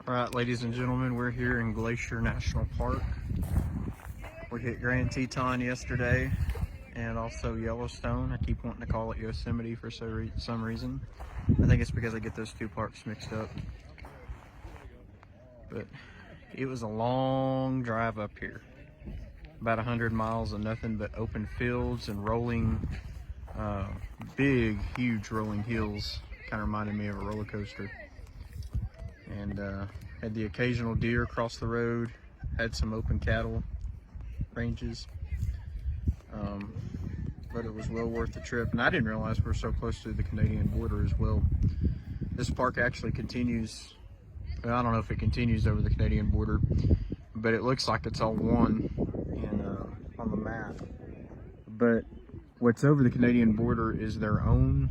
Alright, ladies and gentlemen, we're here in Glacier National Park. We hit Grand Teton yesterday and also Yellowstone. I keep wanting to call it Yosemite for some reason. I think it's because I get those two parks mixed up. But it was a long drive up here. About 100 miles of nothing but open fields and rolling, big, huge rolling hills. Kind of reminded me of a roller coaster. And had the occasional deer cross the road, had some open cattle ranges, but it was well worth the trip. And I didn't realize we're so close to the Canadian border as well. This park actually continues, well, I don't know if it continues over the Canadian border, but it looks like it's all one on the map. But what's over the Canadian border is their own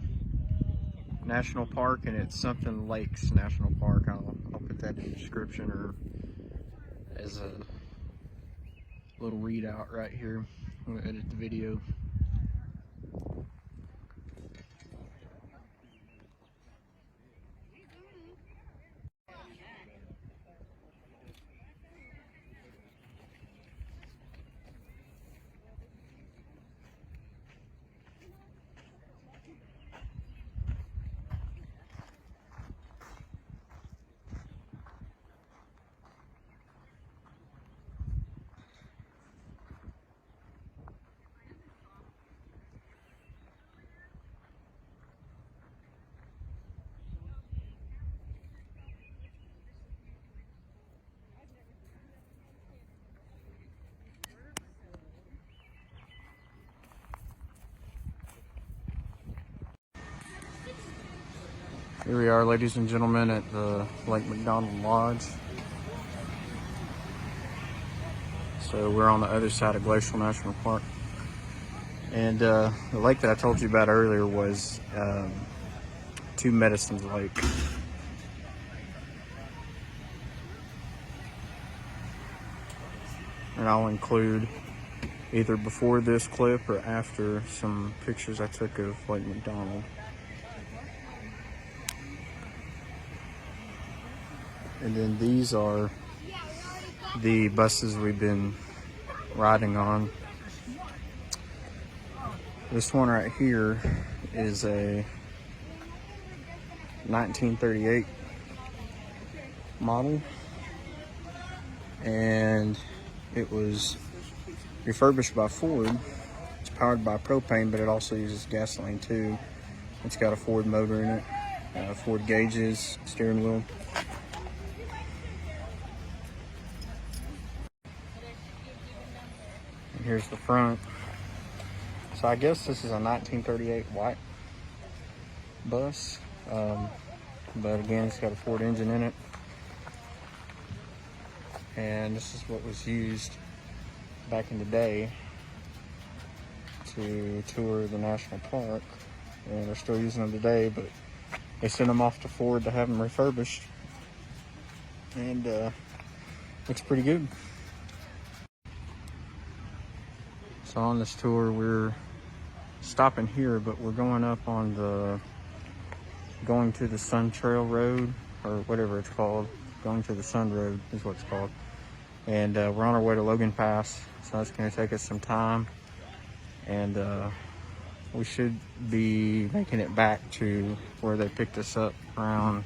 national park, and it's something Lakes National Park. I'll put that in the description or as a little readout right here. I'm going to edit the video. Here we are, ladies and gentlemen, at the Lake Mcdonald Lodge. So we're on the other side of Glacier National Park. And the lake that I told you about earlier was Two Medicines Lake. And I'll include either before this clip or after some pictures I took of Lake Mcdonald. And then these are the buses we've been riding on. This one right here is a 1938 model, and it was refurbished by Ford. It's powered by propane, but it also uses gasoline too. It's got a Ford motor in it, Ford gauges, steering wheel. Here's the front. So I guess this is a 1938 white bus, but again, it's got a Ford engine in it. And this is what was used back in the day to tour the national park. And they're still using them today, but they sent them off to Ford to have them refurbished. And looks pretty good. So on this tour, we're stopping here, but we're going up on going to the Sun Trail Road, or whatever it's called. Going to the Sun Road is what it's called. And we're on our way to Logan Pass, so that's going to take us some time. And we should be making it back to where they picked us up around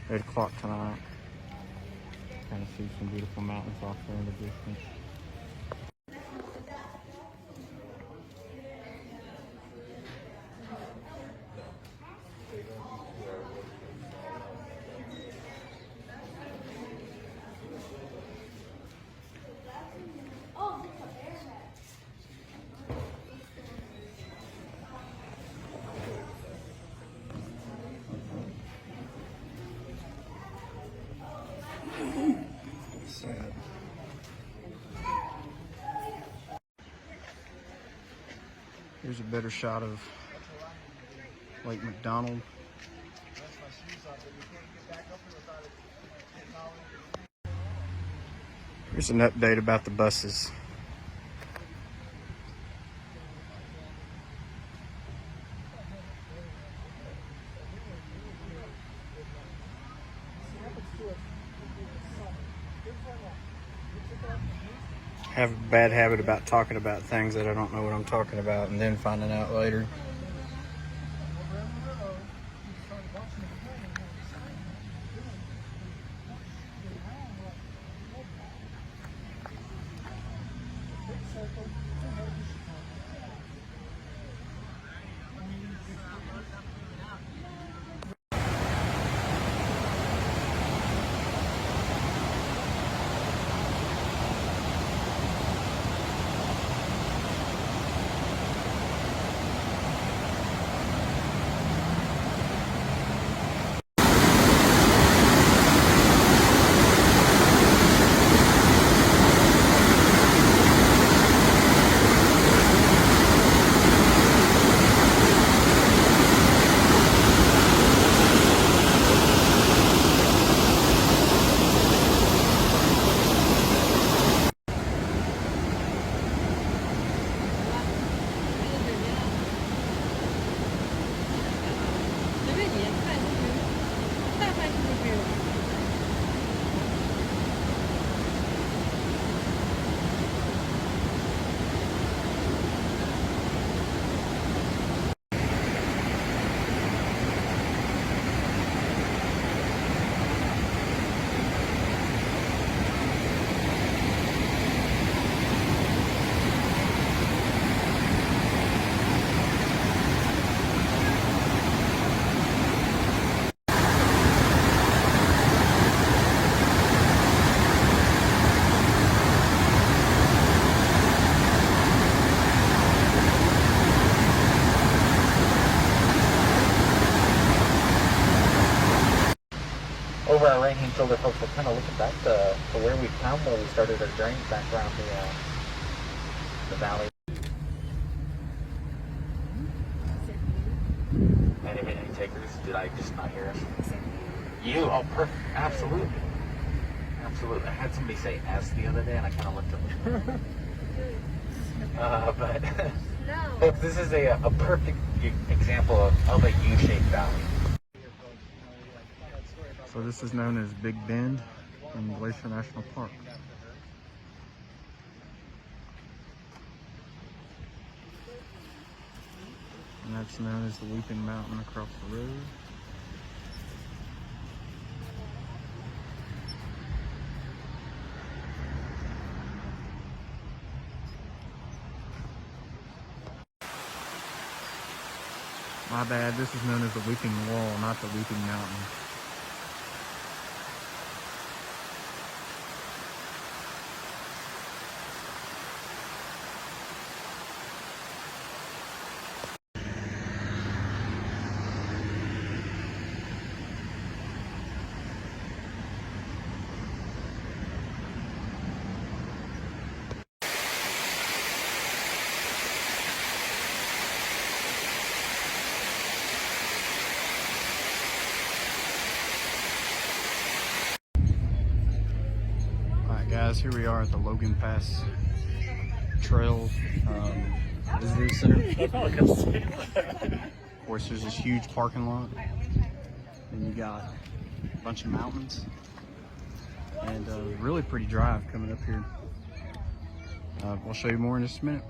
8 o'clock tonight. Kind of see some beautiful mountains off there in the distance. Here's a better shot of Lake Mcdonald. Here's an update about the buses. have a bad habit about talking about things that I don't know what I'm talking about and then finding out later. Over our right-hand shoulder, folks, we're kind of looking back to where we found where we started our journey back around the valley. Any takers? Did I just not hear us? You? Oh, perfect. Absolutely. Absolutely. I had somebody say S the other day, and I kind of looked at but folks, this is a perfect example of a U-shaped valley. So this is known as Big Bend in Glacier National Park. And that's known as the Weeping Mountain across the road. My bad, this is known as the Weeping Wall, not the Weeping Mountain. Guys, here we are at the Logan Pass Trail Visitor Center. Of course, there's this huge parking lot, and you got a bunch of mountains, and a really pretty drive coming up here. I'll show you more in just a minute.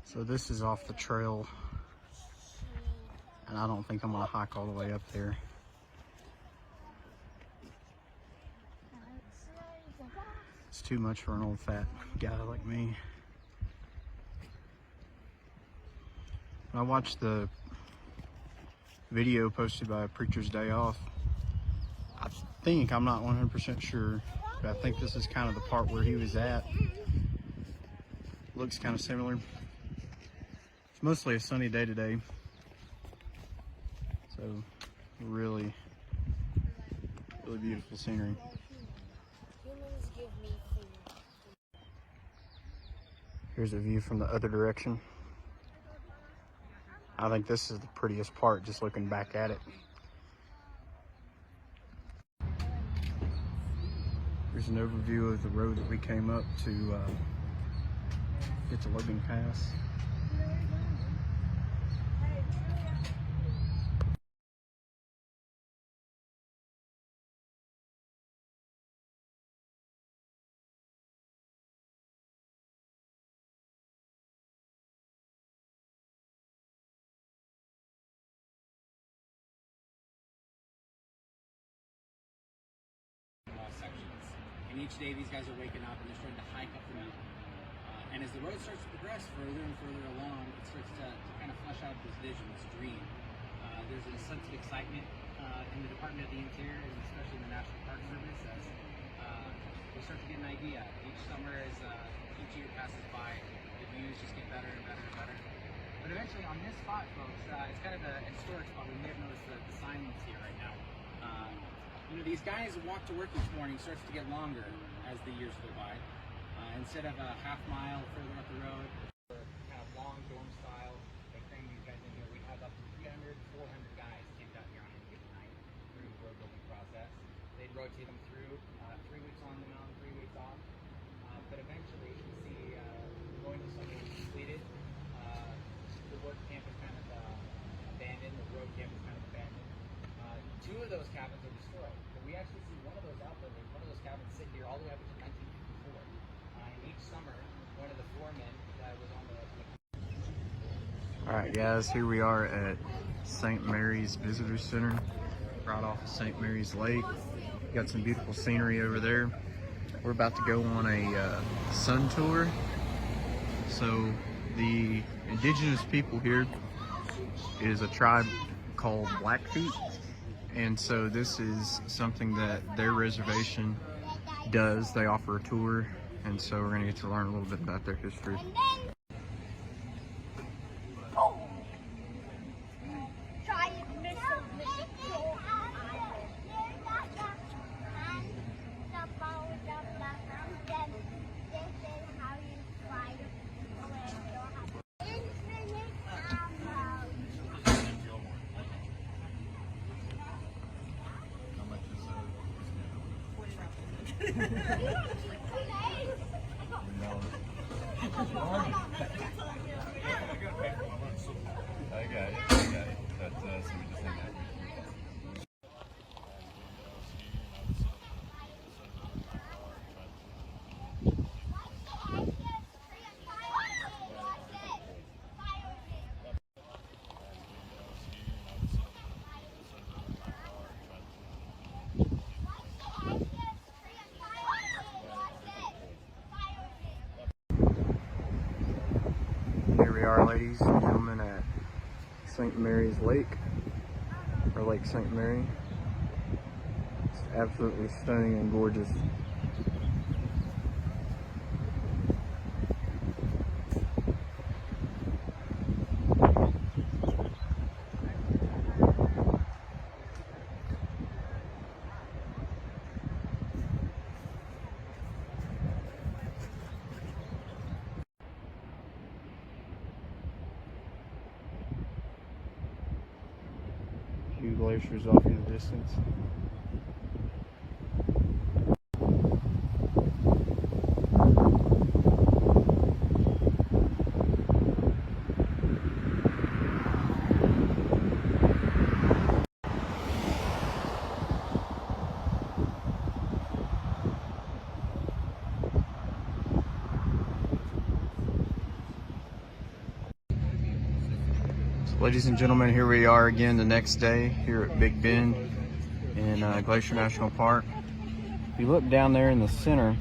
So this is off the trail, and I don't think I'm gonna hike all the way up there. It's too much for an old fat guy like me. I watched the video posted by Preacher's Day Off. I'm not 100% sure, but I think this is kind of the part where he was at. Looks kind of similar. It's mostly a sunny day today. So really beautiful scenery. Humans give me food. Here's a view from the other direction. I think this is the prettiest part, just looking back at it. Here's an overview of the road that we came up to get to Logan Pass. Sections. And each day these guys are waking up and they're starting to hike up the mountain. And as the road starts to progress further and further along, it starts to kind of flesh out this vision, this dream. There's a sense of excitement in the Department of the Interior, and especially in the National Park Service, as we start to get an idea. Each summer, as each year passes by, the views just get better and better and better. But eventually on this spot, folks, it's kind of a historic spot. We may have noticed the sign that's here right now. You know, these guys walk to work each morning starts to get longer as the years go by. Instead of a half mile further up the road, kind of long dorm style, they bring these guys in here. We have up to 300, 400 guys camped out here on any given night through the road building process. They'd rotate them through 3 weeks on the mountain, 3 weeks off. But eventually, you can see going to summer is completed. The work camp is kind of abandoned. The road camp is kind of abandoned. 2 of those cabins are destroyed. But we actually see one of those outbuildings, one of those cabins sit here all the way up to 1954. And each summer, one of the foremen was on the Alright guys, here we are at St. Mary's Visitor Center, right off of St. Mary's Lake. Got some beautiful scenery over there. We're about to go on a sun tour. So the indigenous people here is a tribe called Blackfeet. And so this is something that their reservation does. They offer a tour, and so we're going to get to learn a little bit about their history. Here we are, ladies and gentlemen, at St. Mary's Lake, or Lake St. Mary. It's absolutely stunning and gorgeous. Few glaciers off in the distance. Ladies and gentlemen, here we are again the next day here at Big Bend in Glacier National Park. If you look down there in the center,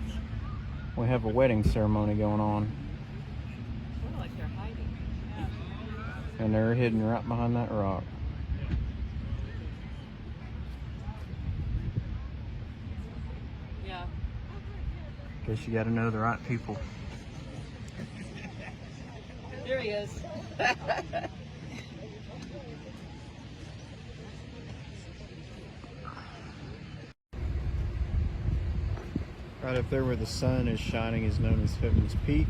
we have a wedding ceremony going on. Oh, like they're hiding. And they're hidden right behind that rock. Yeah. Guess you gotta know the right people. There he is. Right up there where the sun is shining is known as Heaven's Peak.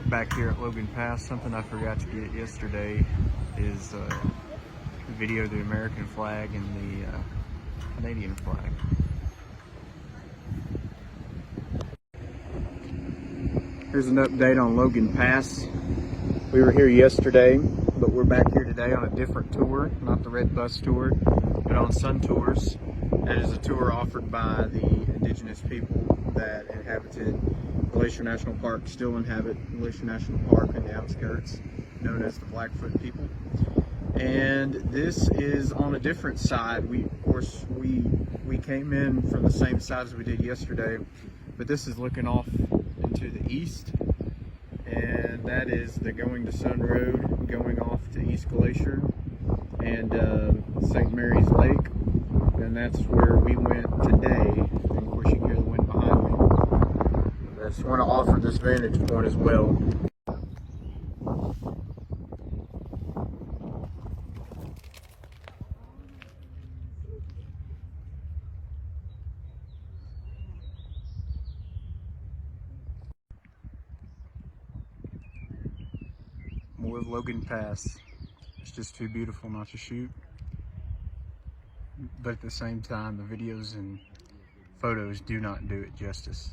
Back here at Logan Pass, something I forgot to get yesterday is a video of the American flag and the Canadian flag. Here's an update on Logan Pass. We were here yesterday, but we're back here today on a different tour, not the Red Bus tour, but on Sun Tours. That is a tour offered by the indigenous people that inhabited Glacier National Park, still inhabit Glacier National Park in the outskirts, known as the Blackfoot people. And this is on a different side. Of course, we came in from the same side as we did yesterday, but this is looking off into the east, and that is the Going to Sun Road going off to East Glacier and St. Mary's Lake, and that's where we went today. And of course, you can hear the wind behind me. I just want to offer this vantage point as well. More of Logan Pass. It's just too beautiful not to shoot. But at the same time, the videos and photos do not do it justice.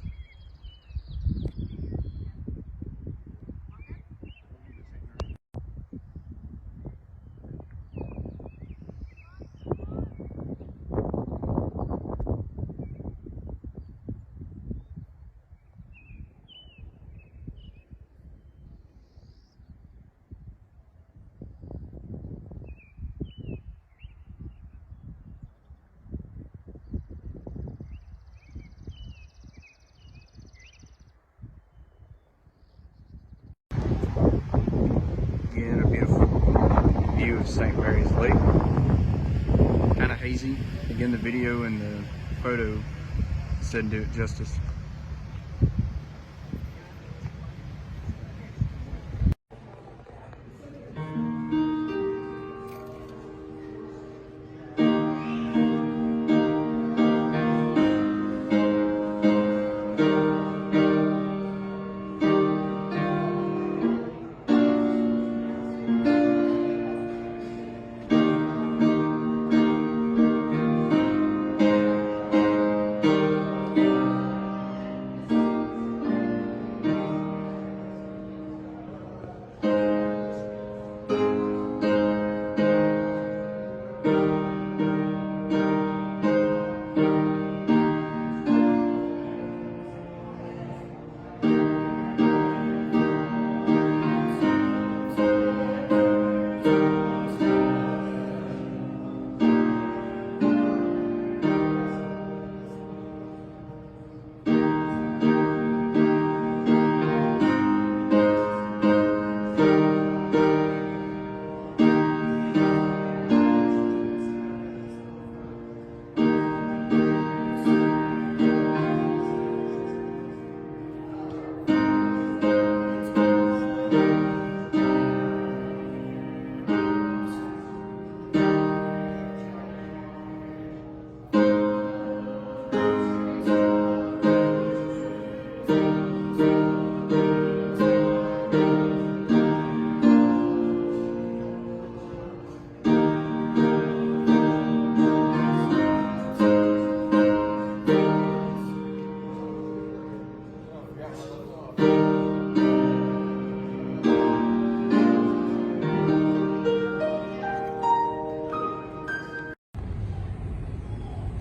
Again, a beautiful view of St. Mary's Lake. Kind of hazy. Again, the video and the photo didn't do it justice.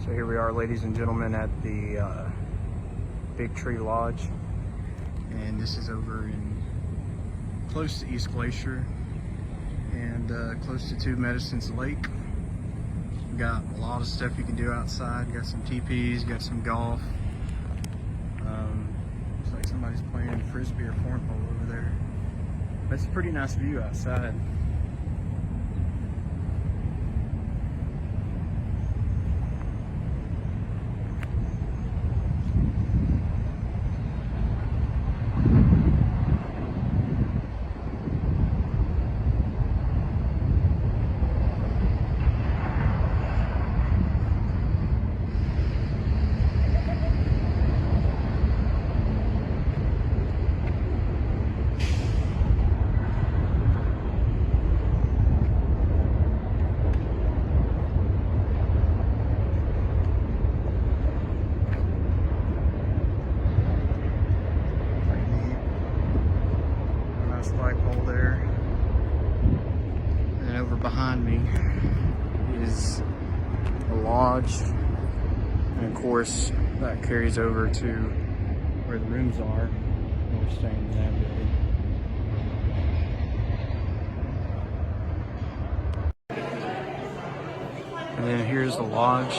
So here we are, ladies and gentlemen, at the Big Tree Lodge, and this is over in close to East Glacier and close to Two Medicines Lake. We got a lot of stuff you can do outside. Got some teepees, got some golf. Looks like somebody's playing frisbee or cornhole over there. That's a pretty nice view outside. over behind me is a lodge, and of course that carries over to where the rooms are. We're staying in that building. And then here's the lodge.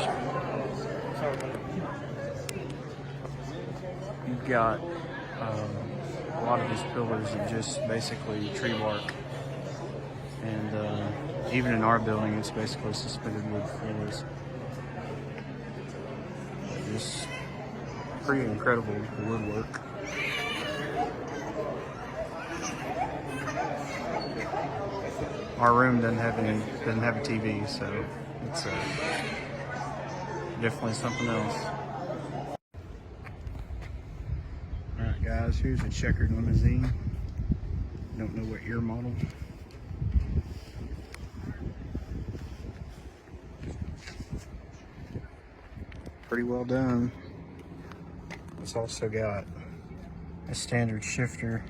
You've got a lot of these pillars are just basically tree bark. And even in our building, it's basically suspended wood floors. Just pretty incredible woodwork. Our room doesn't have a TV, so it's definitely something else. All right, guys, here's a checkered limousine. Don't know what year model. Pretty well done. It's also got a standard shifter.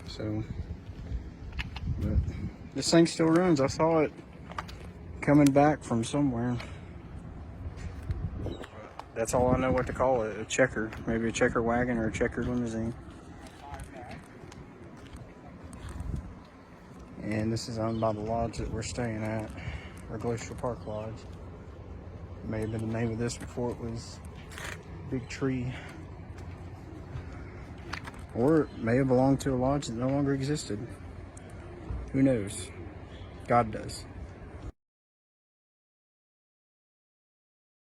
So, but this thing still runs. I saw it coming back from somewhere. That's all I know what to call it. A checker. Maybe a checker wagon or a checkered limousine. And this is owned by the lodge that we're staying at, or Glacier Park Lodge. May have been the name of this before it was Big Tree. Or it may have belonged to a lodge that no longer existed. Who knows? God does.